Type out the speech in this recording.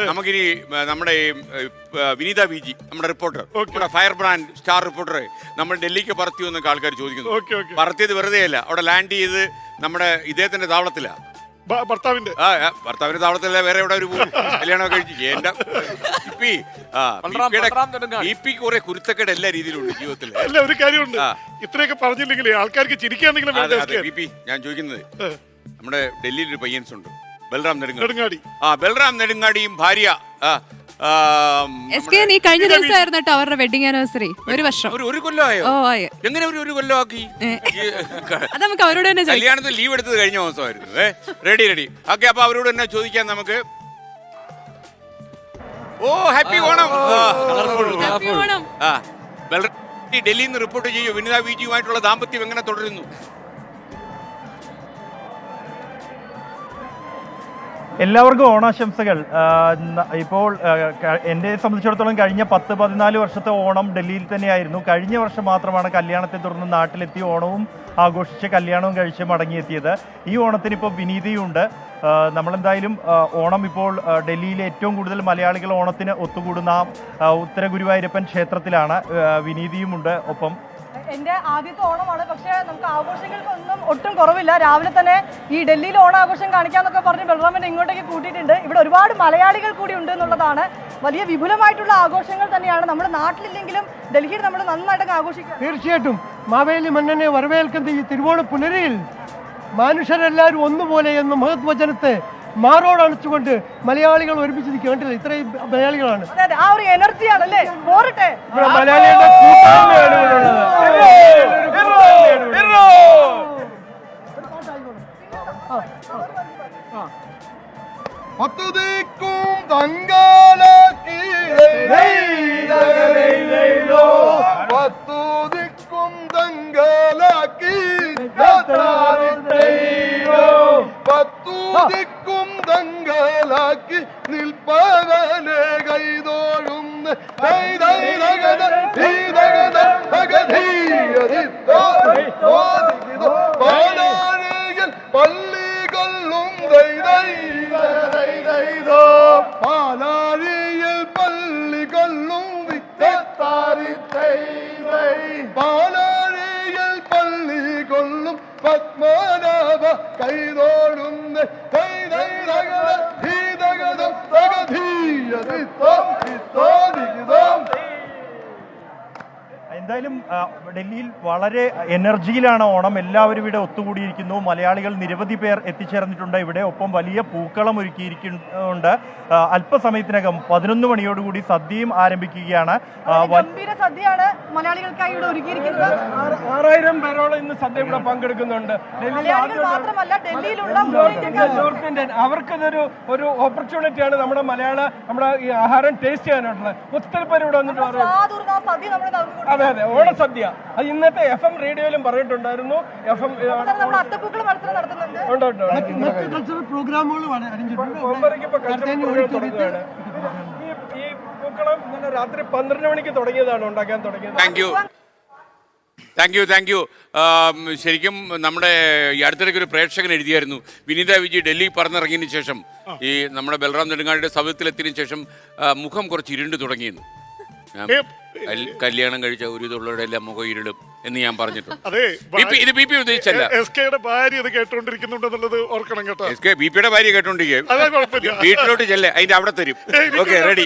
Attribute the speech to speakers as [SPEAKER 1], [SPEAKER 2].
[SPEAKER 1] നമുക്കിനി നമ്മുടെ വിനീത V G, നമ്മുടെ റിപ്പോർട്ടർ, നമ്മുടെ ഫയർ ബ്രാൻഡ് സ്റ്റാർ റിപ്പോർട്ടർ, നമ്മൾ ഡൽഹിക്ക് പറത്തിയോ എന്നൊക്കെ ആൾക്കാർ ചോദിക്കുന്നു. പറത്തിയത് വെറുതെ അല്ല, അവിടെ ലാൻഡ് ചെയ്ത് നമ്മുടെ ഇദ്ദേഹത്തിന്റെ താവളത്തിലാണ്. ഭർത്താവിന്റെ താവളത്തിലല്ല, വേറെ എവിടെ ഒരു കല്യാണം കഴിച്ചു. എന്റെ കുറെ കുരുത്തക്കേട് എല്ലാ രീതിയിലും ഉണ്ട് ജീവിതത്തിൽ.
[SPEAKER 2] ഒരു കാര്യമുണ്ട്, ഇത്രയൊക്കെ പറഞ്ഞില്ലെങ്കിൽ ആൾക്കാർക്ക് ചിരിക്കാന്നെങ്കിലും.
[SPEAKER 1] ഞാൻ ചോദിക്കുന്നത്, നമ്മുടെ ഡൽഹിയിൽ ഒരു പയ്യൻസ് ഉണ്ട്, ബൽറാം നെടുങ്ങാടി. ബൽറാം നെടുങ്ങാടിയും ഭാര്യ
[SPEAKER 3] നീ കഴിഞ്ഞ ദിവസമായിരുന്നു കേട്ടോ അവരുടെ വെഡിങ് ആനിവേഴ്സറി. ഒരു വർഷം,
[SPEAKER 1] ഒരു കൊല്ലമായോ? എങ്ങനെ ഒരു കൊല്ലമാക്കി?
[SPEAKER 3] അത് നമുക്ക് അവരോട് തന്നെ
[SPEAKER 1] കല്യാണത്തിൽ ലീവ് എടുത്തത് കഴിഞ്ഞ ദിവസമായിരുന്നു. റെഡി. ഓക്കെ, അപ്പൊ അവരോട് തന്നെ ചോദിക്കാം നമുക്ക്. ഓ, ഹാപ്പി ഓണം. ഡൽഹിയിൽ നിന്ന് റിപ്പോർട്ട് ചെയ്യൂ, വിനിത വി ജിയുമായിട്ടുള്ള ദാമ്പത്യം എങ്ങനെ തുടരുന്നു?
[SPEAKER 4] എല്ലാവർക്കും ഓണാശംസകൾ. ഇപ്പോൾ എന്നെ സംബന്ധിച്ചിടത്തോളം കഴിഞ്ഞ 10-14 വർഷത്തെ ഓണം ഡൽഹിയിൽ തന്നെയായിരുന്നു. കഴിഞ്ഞ വർഷം മാത്രമാണ് കല്യാണത്തെ തുടർന്ന് നാട്ടിലെത്തി ഓണവും ആഘോഷിച്ച് കല്യാണവും കഴിച്ച് മടങ്ങിയെത്തിയത്. ഈ ഓണത്തിന് ഇപ്പോൾ വിനീതയുണ്ട്. നമ്മളെന്തായാലും ഓണം ഇപ്പോൾ ഡൽഹിയിലെ ഏറ്റവും കൂടുതൽ മലയാളികൾ ഓണത്തിന് ഒത്തുകൂടുന്ന ഉത്തര ഗുരുവായൂരപ്പൻ ക്ഷേത്രത്തിലാണ്. വിനീതയുമുണ്ട് ഒപ്പം.
[SPEAKER 5] എൻ്റെ ആദ്യത്തെ ഓണമാണ്, പക്ഷേ നമുക്ക് ആഘോഷങ്ങൾക്കൊന്നും ഒട്ടും കുറവില്ല. രാവിലെ തന്നെ ഈ ഡൽഹിയിൽ ഓണാഘോഷം കാണിക്കാന്നൊക്കെ പറഞ്ഞ് ബൽറാമിനെ ഇങ്ങോട്ടേക്ക് കൂട്ടിയിട്ടുണ്ട്. ഇവിടെ ഒരുപാട് മലയാളികൾ കൂടി ഉണ്ട് എന്നുള്ളതാണ്. വലിയ വിപുലമായിട്ടുള്ള ആഘോഷങ്ങൾ തന്നെയാണ്. നമ്മുടെ നാട്ടിലില്ലെങ്കിലും ഡൽഹിയിൽ നമ്മൾ നന്നായിട്ടൊക്കെ ആഘോഷിക്കുക.
[SPEAKER 6] തീർച്ചയായിട്ടും മാവേലി മന്നനെ വരവേൽക്കുന്ന ഈ തിരുവോണ പുലരിയിൽ മനുഷ്യരെല്ലാവരും ഒന്നുപോലെ എന്ന മഹത്വചനത്തെ മാറോടണച്ചുകൊണ്ട് മലയാളികൾ ഒരുമിച്ച് കേട്ടില്ല. ഇത്രയും മലയാളികളാണ്.
[SPEAKER 5] ആ ഒരു എനർജിയാണല്ലേ. പോരട്ടെ,
[SPEAKER 6] മലയാളികളുടെ
[SPEAKER 7] ാക്കി നിൽപ്പവനെ കൈതോഴുന്ന പാലാഴികൾ പള്ളികൊള്ളും പാലാഴിയിൽ പള്ളികൊള്ളും പാലാഴിയിൽ പള്ളികൊള്ളും പത്മനാഭ കൈതോടുന്ന
[SPEAKER 4] എന്തായാലും ഡൽഹിയിൽ വളരെ എനർജിയിലാണ് ഓണം. എല്ലാവരും ഇവിടെ ഒത്തുകൂടിയിരിക്കുന്നു. മലയാളികൾ നിരവധി പേർ എത്തിച്ചേർന്നിട്ടുണ്ട് ഇവിടെ. ഒപ്പം വലിയ പൂക്കളം ഒരുക്കിയിരിക്കുന്നുണ്ട്. അല്പസമയത്തിനകം 11 മണിയോടുകൂടി സദ്യയും ആരംഭിക്കുകയാണ്.
[SPEAKER 5] ഗംഭീര സദ്യയാണ് മലയാളികൾക്കായി ഇവിടെ ഒരുക്കിയിരിക്കുന്നത്.
[SPEAKER 6] 6000 പേരോളം ഇന്ന് സദ്യ ഇവിടെ പങ്കെടുക്കുന്നുണ്ട്.
[SPEAKER 5] മാത്രമല്ല ഡൽഹിയിലുള്ള
[SPEAKER 6] അവർക്കതൊരു ഓപ്പർച്യൂണിറ്റിയാണ്. നമ്മുടെ ഈ ആഹാരം ടേസ്റ്റ് ചെയ്യാനായിട്ടുള്ളത്. ഒത്തിരി പേര് ഇവിടെ വന്നിട്ട് അതെ ഓണസദ്യ. അത് ഇന്നത്തെ FM റേഡിയോയിലും പറഞ്ഞിട്ടുണ്ടായിരുന്നു. കൾച്ചറൽ പ്രോഗ്രാമുകൾ തുടങ്ങുകയാണ്. ഈ പൂക്കളം ഇന്നലെ രാത്രി 12 മണിക്ക് തുടങ്ങിയതാണ്, ഉണ്ടാക്കാൻ തുടങ്ങിയത്.
[SPEAKER 1] Thank you. ശരിക്കും നമ്മുടെ ഈ അടുത്തിടയ്ക്ക് ഒരു പ്രേക്ഷകൻ എഴുതിയായിരുന്നു, വിനീത വിജി ഡൽഹി പറന്നിറങ്ങിയതിന് ശേഷം ഈ നമ്മുടെ ബൽറാം നെടുങ്ങാടിയുടെ സൗകര്യത്തിലെത്തിയതിനു ശേഷം മുഖം കുറച്ച് ഇരുണ്ട് തുടങ്ങിയെന്നു. കല്യാണം കഴിച്ച ഒരു ഇതുള്ളവരുടെ എല്ലാം മുഖം ഇരുളും എന്ന് ഞാൻ പറഞ്ഞിട്ടുണ്ട്. ഇത് ബി പി ഉദ്ദേശിച്ചല്ല.
[SPEAKER 2] ഭാര്യ കേട്ടോണ്ടിരിക്കുന്നുണ്ടെന്നുള്ളത് ഓർക്കണം കേട്ടോ.
[SPEAKER 1] ബി പിയുടെ ഭാര്യ കേട്ടോണ്ടിരിക്കുക. വീട്ടിലോട്ട് ചെല്ലേ, അതിന്റെ അവിടെ തരും. Okay, ready.